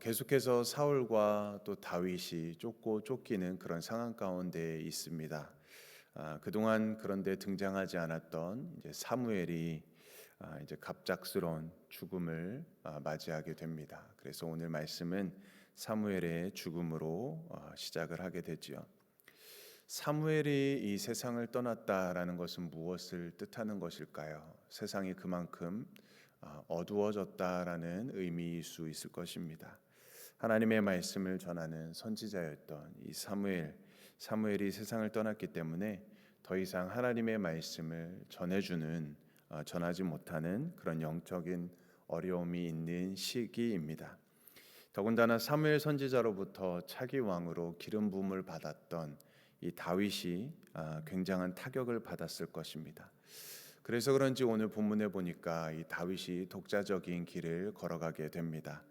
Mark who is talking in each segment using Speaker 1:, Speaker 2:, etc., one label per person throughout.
Speaker 1: 계속해서 사울과 또 다윗이 쫓기는 그런 상황 가운데 있습니다. 그동안 그런데 등장하지 않았던 이제 사무엘이 이제 갑작스러운 죽음을 맞이하게 됩니다. 그래서 오늘 말씀은 사무엘의 죽음으로 시작을 하게 되지요. 사무엘이 이 세상을 떠났다라는 것은 무엇을 뜻하는 것일까요? 세상이 그만큼 어두워졌다라는 의미일 수 있을 것입니다. 하나님의 말씀을 전하는 선지자였던 이 사무엘이 세상을 떠났기 때문에 더 이상 하나님의 말씀을 전하지 못하는 그런 영적인 어려움이 있는 시기입니다. 더군다나 사무엘 선지자로부터 차기 왕으로 기름 부음을 받았던 이 다윗이 굉장한 타격을 받았을 것입니다. 그래서 그런지 오늘 본문에 보니까 이 다윗이 독자적인 길을 걸어가게 됩니다.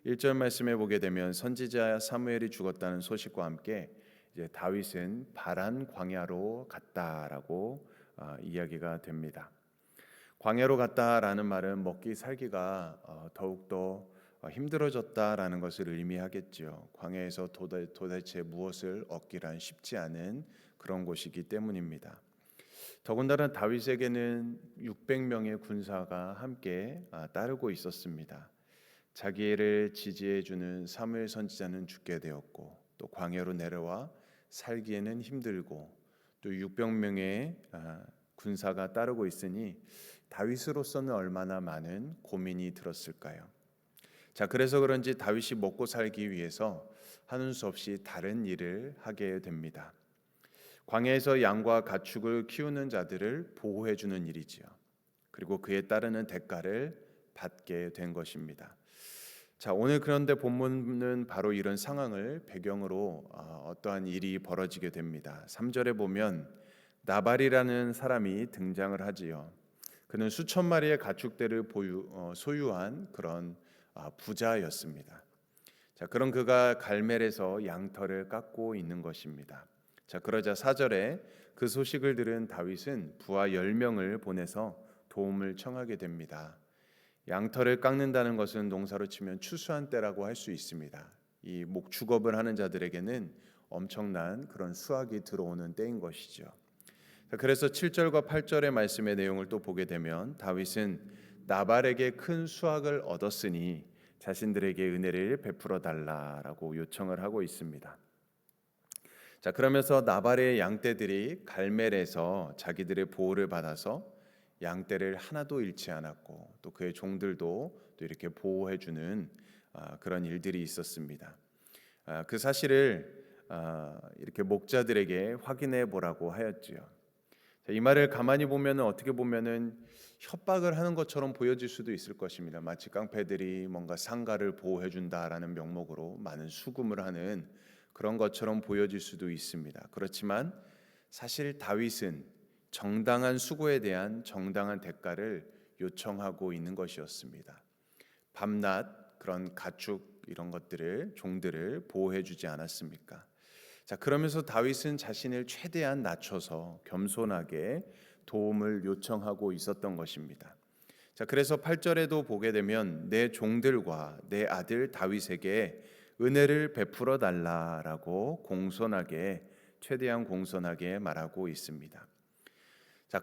Speaker 1: 1절 말씀에 보게 되면 선지자 사무엘이 죽었다는 소식과 함께 이제 다윗은 바란 광야로 갔다라고 이야기가 됩니다. 광야로 갔다라는 말은 먹기 살기가 더욱더 힘들어졌다라는 것을 의미하겠지요. 광야에서 도대체 무엇을 얻기란 쉽지 않은 그런 곳이기 때문입니다. 더군다나 다윗에게는 600명의 군사가 함께 따르고 있었습니다. 자기를 지지해주는 사무엘 선지자는 죽게 되었고 또 광야로 내려와 살기에는 힘들고 또 600명의 군사가 따르고 있으니 다윗으로서는 얼마나 많은 고민이 들었을까요? 그래서 그런지 다윗이 먹고 살기 위해서 하는 수 없이 다른 일을 하게 됩니다. 광야에서 양과 가축을 키우는 자들을 보호해 주는 일이지요. 그리고 그에 따르는 대가를 받게 된 것입니다. 오늘 그런데 본문은 바로 이런 상황을 배경으로 어떠한 일이 벌어지게 됩니다. 3절에 보면 나발이라는 사람이 등장을 하지요. 그는 수천 마리의 가축들을 소유한 그런 부자였습니다. 그런 그가 갈멜에서 양털을 깎고 있는 것입니다. 그러자 4절에 그 소식을 들은 다윗은 부하 10명을 보내서 도움을 청하게 됩니다. 양털을 깎는다는 것은 농사로 치면 추수한 때라고 할 수 있습니다. 이 목축업을 하는 자들에게는 엄청난 그런 수확이 들어오는 때인 것이죠. 그래서 7절과 8절의 말씀의 내용을 또 보게 되면 다윗은 나발에게 큰 수확을 얻었으니 자신들에게 은혜를 베풀어 달라라고 요청을 하고 있습니다. 그러면서 나발의 양떼들이 갈멜에서 자기들의 보호를 받아서 양떼를 하나도 잃지 않았고 또 그의 종들도 또 이렇게 보호해 주는 그런 일들이 있었습니다. 그 사실을 이렇게 목자들에게 확인해 보라고 하였지요. 이 말을 가만히 보면은 어떻게 보면은 협박을 하는 것처럼 보여질 수도 있을 것입니다. 마치 깡패들이 뭔가 상가를 보호해 준다라는 명목으로 많은 수금을 하는 그런 것처럼 보여질 수도 있습니다. 그렇지만 사실 다윗은 정당한 수고에 대한 정당한 대가를 요청하고 있는 것이었습니다. 밤낮 그런 가축 이런 것들을 종들을 보호해 주지 않았습니까? 그러면서 다윗은 자신을 최대한 낮춰서 겸손하게 도움을 요청하고 있었던 것입니다. 그래서 8절에도 보게 되면 내 종들과 내 아들 다윗에게 은혜를 베풀어 달라라고 최대한 공손하게 말하고 있습니다.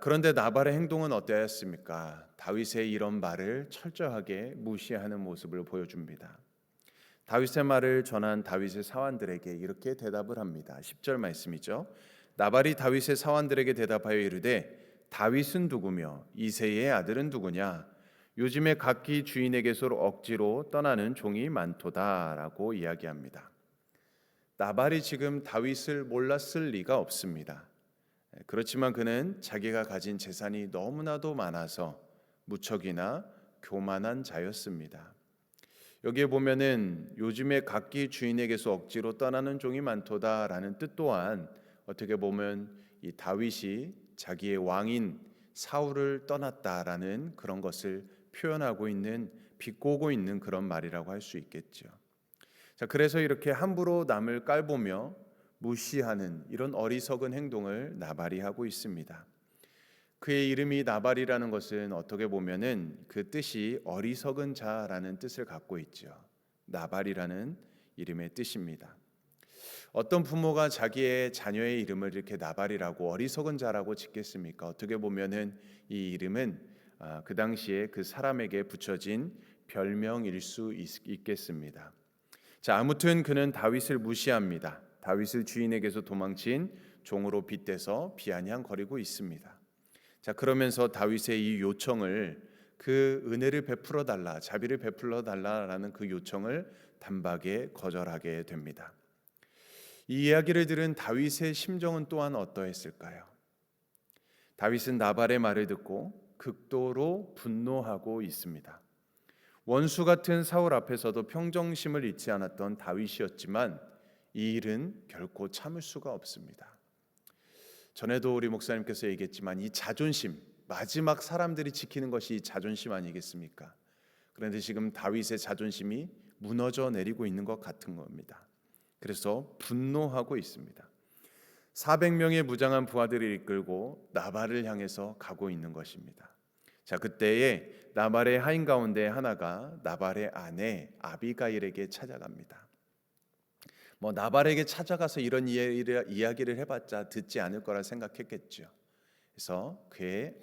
Speaker 1: 그런데 나발의 행동은 어떠했습니까? 다윗의 이런 말을 철저하게 무시하는 모습을 보여줍니다. 다윗의 말을 전한 다윗의 사환들에게 이렇게 대답을 합니다. 10절 말씀이죠. 나발이 다윗의 사환들에게 대답하여 이르되 다윗은 누구며 이새의 아들은 누구냐? 요즘에 각기 주인에게서 억지로 떠나는 종이 많도다라고 이야기합니다. 나발이 지금 다윗을 몰랐을 리가 없습니다. 그렇지만 그는 자기가 가진 재산이 너무나도 많아서 무척이나 교만한 자였습니다. 여기에 보면은 요즘에 각기 주인에게서 억지로 떠나는 종이 많도다라는 뜻 또한 어떻게 보면 이 다윗이 자기의 왕인 사울을 떠났다라는 그런 것을 표현하고 있는 비꼬고 있는 그런 말이라고 할 수 있겠죠. 그래서 이렇게 함부로 남을 깔보며 무시하는 이런 어리석은 행동을 나발이 하고 있습니다. 그의 이름이 나발이라는 것은 어떻게 보면은 그 뜻이 어리석은 자라는 뜻을 갖고 있죠. 나발이라는 이름의 뜻입니다. 어떤 부모가 자기의 자녀의 이름을 이렇게 나발이라고 어리석은 자라고 짓겠습니까? 어떻게 보면은 이 이름은 그 당시에 그 사람에게 붙여진 별명일 수 있겠습니다. 자, 아무튼 그는 다윗을 무시합니다. 다윗을 주인에게서 도망친 종으로 빗대서 비아냥거리고 있습니다. 자, 그러면서 다윗의 이 요청을, 그 은혜를 베풀어 달라, 자비를 베풀어 달라라는 그 요청을 단박에 거절하게 됩니다. 이 이야기를 들은 다윗의 심정은 또한 어떠했을까요? 다윗은 나발의 말을 듣고 극도로 분노하고 있습니다. 원수 같은 사울 앞에서도 평정심을 잃지 않았던 다윗이었지만 이 일은 결코 참을 수가 없습니다. 전에도 우리 목사님께서 얘기했지만 이 자존심, 마지막 사람들이 지키는 것이 자존심 아니겠습니까? 그런데 지금 다윗의 자존심이 무너져 내리고 있는 것 같은 겁니다. 그래서 분노하고 있습니다. 400명의 무장한 부하들을 이끌고 나발을 향해서 가고 있는 것입니다. 자, 그때에 나발의 하인 가운데 하나가 나발의 아내 아비가일에게 찾아갑니다. 나발에게 찾아가서 이런 이야기를 해봤자 듣지 않을 거라 생각했겠죠. 그래서 그의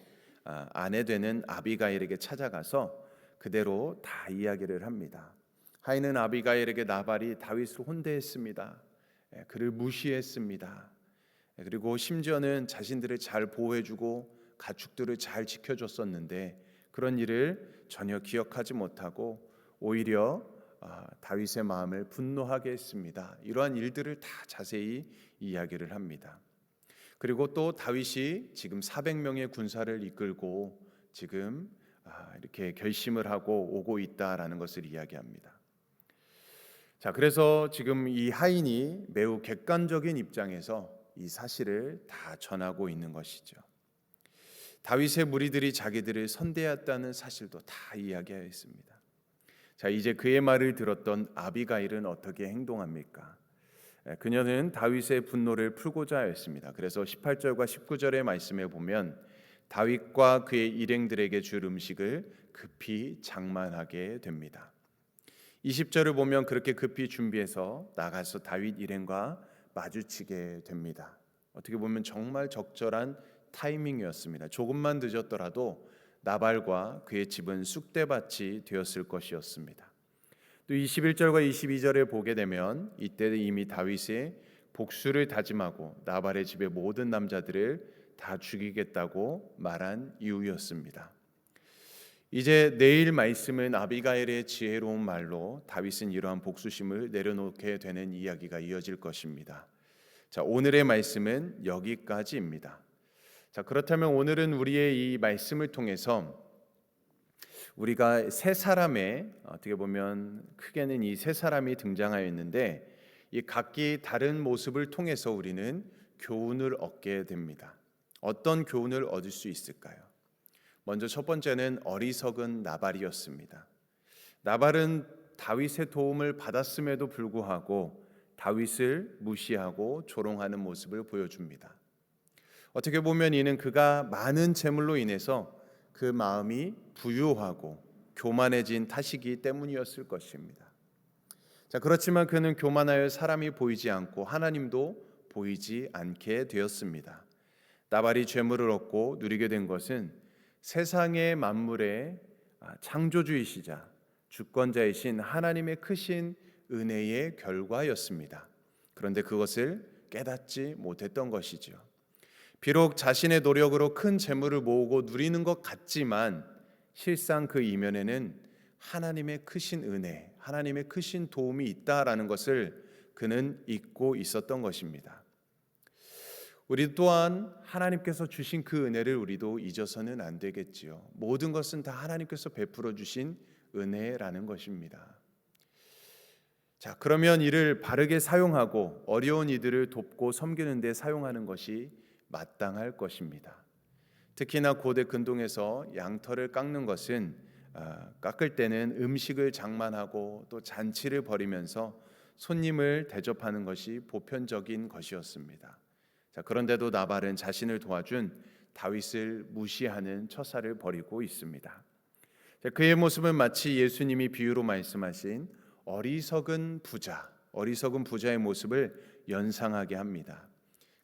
Speaker 1: 아내 되는 아비가일에게 찾아가서 그대로 다 이야기를 합니다. 하인은 아비가일에게 나발이 다윗을 혼대했습니다. 그를 무시했습니다. 그리고 심지어는 자신들을 잘 보호해주고 가축들을 잘 지켜줬었는데 그런 일을 전혀 기억하지 못하고 오히려 다윗의 마음을 분노하게 했습니다. 이러한 일들을 다 자세히 이야기를 합니다. 그리고 또 다윗이 지금 400명의 군사를 이끌고 지금 이렇게 결심을 하고 오고 있다라는 것을 이야기합니다. 자, 그래서 지금 이 하인이 매우 객관적인 입장에서 이 사실을 다 전하고 있는 것이죠. 다윗의 무리들이 자기들을 선대했다는 사실도 다 이야기하였습니다. 자, 이제 그의 말을 들었던 아비가일은 어떻게 행동합니까? 그녀는 다윗의 분노를 풀고자 하였습니다. 그래서 18절과 19절의 말씀에 보면 다윗과 그의 일행들에게 줄 음식을 급히 장만하게 됩니다. 20절을 보면 그렇게 급히 준비해서 나가서 다윗 일행과 마주치게 됩니다. 어떻게 보면 정말 적절한 타이밍이었습니다. 조금만 늦었더라도 나발과 그의 집은 쑥대밭이 되었을 것이었습니다. 또 21절과 22절에 보게 되면 이때 이미 다윗이 복수를 다짐하고 나발의 집의 모든 남자들을 다 죽이겠다고 말한 이유였습니다. 이제 내일 말씀은 아비가일의 지혜로운 말로 다윗은 이러한 복수심을 내려놓게 되는 이야기가 이어질 것입니다. 자, 오늘의 말씀은 여기까지입니다. 자, 그렇다면 오늘은 우리의 이 말씀을 통해서 우리가 세 사람의, 어떻게 보면 크게는 이 세 사람이 등장하였는데 이 각기 다른 모습을 통해서 우리는 교훈을 얻게 됩니다. 어떤 교훈을 얻을 수 있을까요? 먼저 첫 번째는 어리석은 나발이었습니다. 나발은 다윗의 도움을 받았음에도 불구하고 다윗을 무시하고 조롱하는 모습을 보여줍니다. 어떻게 보면 이는 그가 많은 재물로 인해서 그 마음이 부유하고 교만해진 탓이기 때문이었을 것입니다. 자, 그렇지만 그는 교만하여 사람이 보이지 않고 하나님도 보이지 않게 되었습니다. 나발이 재물을 얻고 누리게 된 것은 세상의 만물의 창조주이시자 주권자이신 하나님의 크신 은혜의 결과였습니다. 그런데 그것을 깨닫지 못했던 것이죠. 비록 자신의 노력으로 큰 재물을 모으고 누리는 것 같지만 실상 그 이면에는 하나님의 크신 은혜, 하나님의 크신 도움이 있다라는 것을 그는 잊고 있었던 것입니다. 우리 또한 하나님께서 주신 그 은혜를 우리도 잊어서는 안 되겠지요. 모든 것은 다 하나님께서 베풀어 주신 은혜라는 것입니다. 자, 그러면 이를 바르게 사용하고 어려운 이들을 돕고 섬기는 데 사용하는 것이 마땅할 것입니다. 특히나 고대 근동에서 양털을 깎는 것은 깎을 때는 음식을 장만하고 또 잔치를 벌이면서 손님을 대접하는 것이 보편적인 것이었습니다. 자, 그런데도 나발은 자신을 도와준 다윗을 무시하는 처사를 벌이고 있습니다. 자, 그의 모습은 마치 예수님이 비유로 말씀하신 어리석은 부자의 모습을 연상하게 합니다.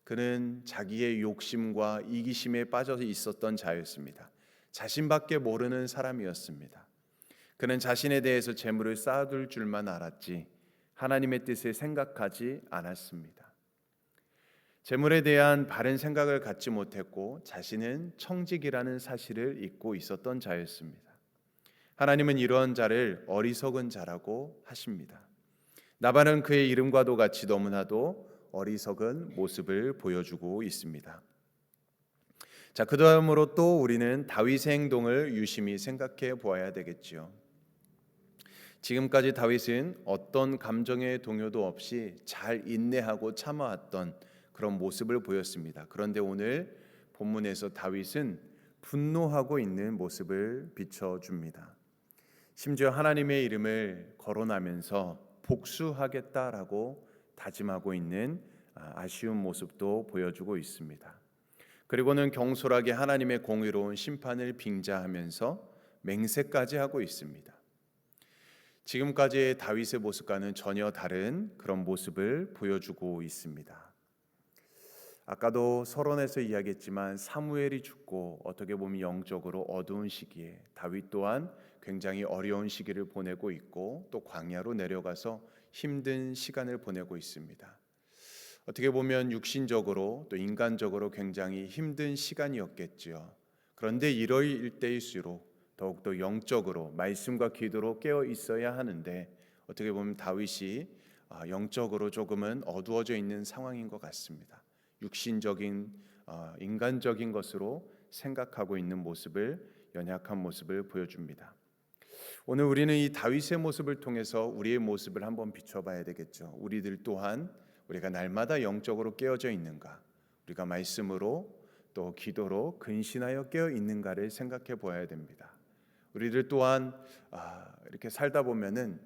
Speaker 1: 그는 자기의 욕심과 이기심에 빠져 있었던 자였습니다. 자신밖에 모르는 사람이었습니다. 그는 자신에 대해서 재물을 쌓아둘 줄만 알았지 하나님의 뜻을 생각하지 않았습니다. 재물에 대한 바른 생각을 갖지 못했고 자신은 청직이라는 사실을 잊고 있었던 자였습니다. 하나님은 이러한 자를 어리석은 자라고 하십니다. 나발은 그의 이름과도 같이 너무나도 어리석은 모습을 보여주고 있습니다. 자, 그다음으로 또 우리는 다윗의 행동을 유심히 생각해 보아야 되겠지요. 지금까지 다윗은 어떤 감정의 동요도 없이 잘 인내하고 참아왔던 그런 모습을 보였습니다. 그런데 오늘 본문에서 다윗은 분노하고 있는 모습을 비춰줍니다. 심지어 하나님의 이름을 거론하면서 복수하겠다라고 다짐하고 있는 아쉬운 모습도 보여주고 있습니다. 그리고는 경솔하게 하나님의 공의로운 심판을 빙자하면서 맹세까지 하고 있습니다. 지금까지의 다윗의 모습과는 전혀 다른 그런 모습을 보여주고 있습니다. 아까도 서론에서 이야기했지만 사무엘이 죽고 어떻게 보면 영적으로 어두운 시기에 다윗 또한 굉장히 어려운 시기를 보내고 있고 또 광야로 내려가서 힘든 시간을 보내고 있습니다. 어떻게 보면 육신적으로 또 인간적으로 굉장히 힘든 시간이었겠지요. 그런데 이럴 때일수록 더욱더 영적으로 말씀과 기도로 깨어 있어야 하는데 어떻게 보면 다윗이 영적으로 조금은 어두워져 있는 상황인 것 같습니다. 육신적인 인간적인 것으로 생각하고 있는 모습을 연약한 모습을 보여줍니다. 오늘 우리는 이 다윗의 모습을 통해서 우리의 모습을 한번 비춰봐야 되겠죠. 우리들 또한 우리가 날마다 영적으로 깨어져 있는가, 우리가 말씀으로 또 기도로 근신하여 깨어 있는가를 생각해 보아야 됩니다. 우리들 또한 이렇게 살다 보면은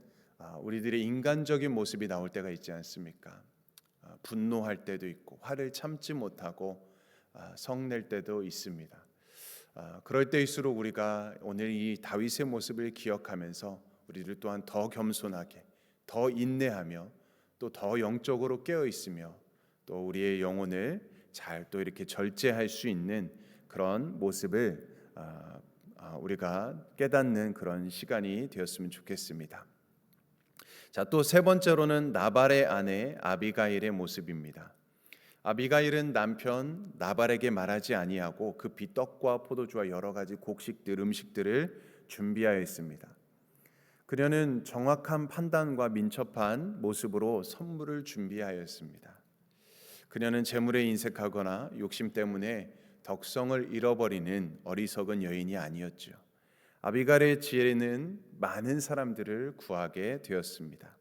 Speaker 1: 우리들의 인간적인 모습이 나올 때가 있지 않습니까? 분노할 때도 있고 화를 참지 못하고 성낼 때도 있습니다. 그럴 때일수록 우리가 오늘 이 다윗의 모습을 기억하면서 우리들 또한 더 겸손하게, 더 인내하며 또 더 영적으로 깨어 있으며 또 우리의 영혼을 잘 또 이렇게 절제할 수 있는 그런 모습을 우리가 깨닫는 그런 시간이 되었으면 좋겠습니다. 자, 또 세 번째로는 나발의 아내 아비가일의 모습입니다. 아비가일은 남편 나발에게 말하지 아니하고 급히 떡과 포도주와 여러 가지 곡식들, 음식들을 준비하였습니다. 그녀는 정확한 판단과 민첩한 모습으로 선물을 준비하였습니다. 그녀는 재물에 인색하거나 욕심 때문에 덕성을 잃어버리는 어리석은 여인이 아니었죠. 아비가일의 지혜는 많은 사람들을 구하게 되었습니다.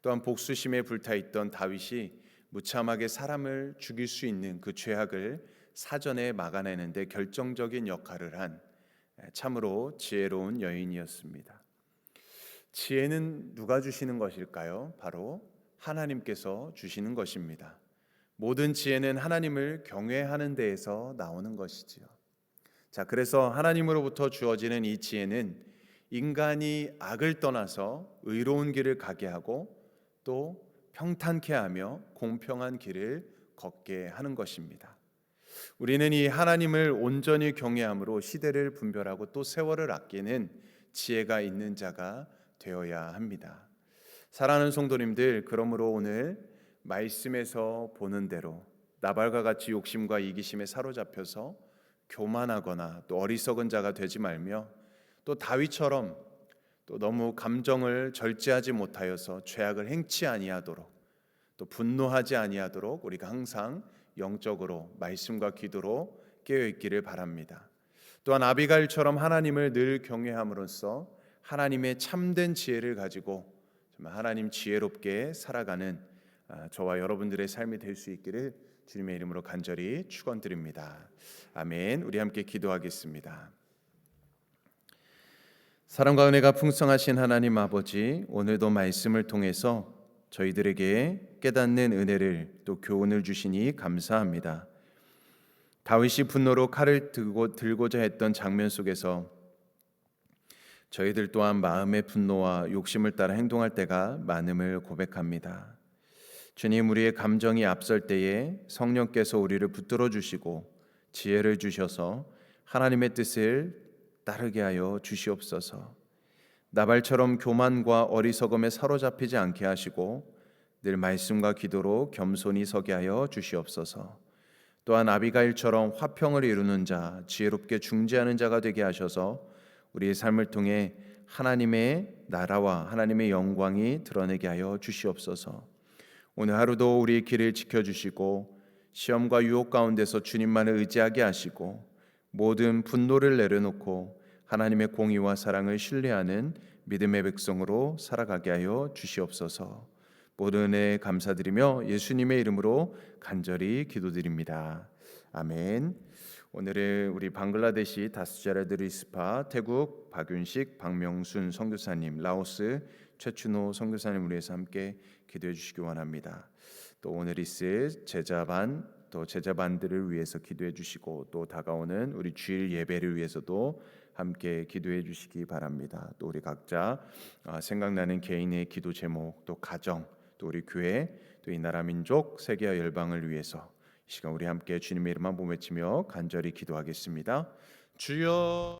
Speaker 1: 또한 복수심에 불타있던 다윗이 무참하게 사람을 죽일 수 있는 그 죄악을 사전에 막아내는 데 결정적인 역할을 한 참으로 지혜로운 여인이었습니다. 지혜는 누가 주시는 것일까요? 바로 하나님께서 주시는 것입니다. 모든 지혜는 하나님을 경외하는 데에서 나오는 것이지요. 자, 그래서 하나님으로부터 주어지는 이 지혜는 인간이 악을 떠나서 의로운 길을 가게 하고 또 평탄케 하며 공평한 길을 걷게 하는 것입니다. 우리는 이 하나님을 온전히 경외함으로 시대를 분별하고 또 세월을 아끼는 지혜가 있는 자가 되어야 합니다. 사랑하는 성도님들, 그러므로 오늘 말씀에서 보는 대로 나발과 같이 욕심과 이기심에 사로잡혀서 교만하거나 또 어리석은 자가 되지 말며 또 다윗처럼 또 너무 감정을 절제하지 못하여서 죄악을 행치 아니하도록 또 분노하지 아니하도록 우리가 항상 영적으로 말씀과 기도로 깨어 있기를 바랍니다. 또한 아비가일처럼 하나님을 늘 경외함으로써 하나님의 참된 지혜를 가지고 정말 하나님 지혜롭게 살아가는 저와 여러분들의 삶이 될 수 있기를 주님의 이름으로 간절히 축원드립니다. 아멘. 우리 함께 기도하겠습니다. 사랑과 은혜가 풍성하신 하나님 아버지, 오늘도 말씀을 통해서 저희들에게 깨닫는 은혜를 또 교훈을 주시니 감사합니다. 다윗이 분노로 칼을 들고자 했던 장면 속에서 저희들 또한 마음의 분노와 욕심을 따라 행동할 때가 많음을 고백합니다. 주님, 우리의 감정이 앞설 때에 성령께서 우리를 붙들어 주시고 지혜를 주셔서 하나님의 뜻을 따르게 하여 주시옵소서. 나발처럼 교만과 어리석음에 사로잡히지 않게 하시고 늘 말씀과 기도로 겸손히 서게 하여 주시옵소서. 또한 아비가일처럼 화평을 이루는 자, 지혜롭게 중재하는 자가 되게 하셔서 우리의 삶을 통해 하나님의 나라와 하나님의 영광이 드러내게 하여 주시옵소서. 오늘 하루도 우리의 길을 지켜주시고 시험과 유혹 가운데서 주님만을 의지하게 하시고 모든 분노를 내려놓고 하나님의 공의와 사랑을 신뢰하는 믿음의 백성으로 살아가게 하여 주시옵소서. 모든 은혜에 감사드리며 예수님의 이름으로 간절히 기도드립니다. 아멘. 오늘은 우리 방글라데시 다스자라드리스파, 태국 박윤식, 박명순 선교사님, 라오스 최춘호 선교사님을 위해서 함께 기도해 주시기 원합니다. 또 오늘 있을 제자반, 또 제자반들을 위해서 기도해 주시고 또 다가오는 우리 주일 예배를 위해서도 함께 기도해 주시기 바랍니다. 또 우리 각자 생각나는 개인의 기도 제목, 또 가정, 또 우리 교회, 또 이 나라 민족, 세계와 열방을 위해서 이 시간 우리 함께 주님의 이름만 외치며 간절히 기도하겠습니다. 주여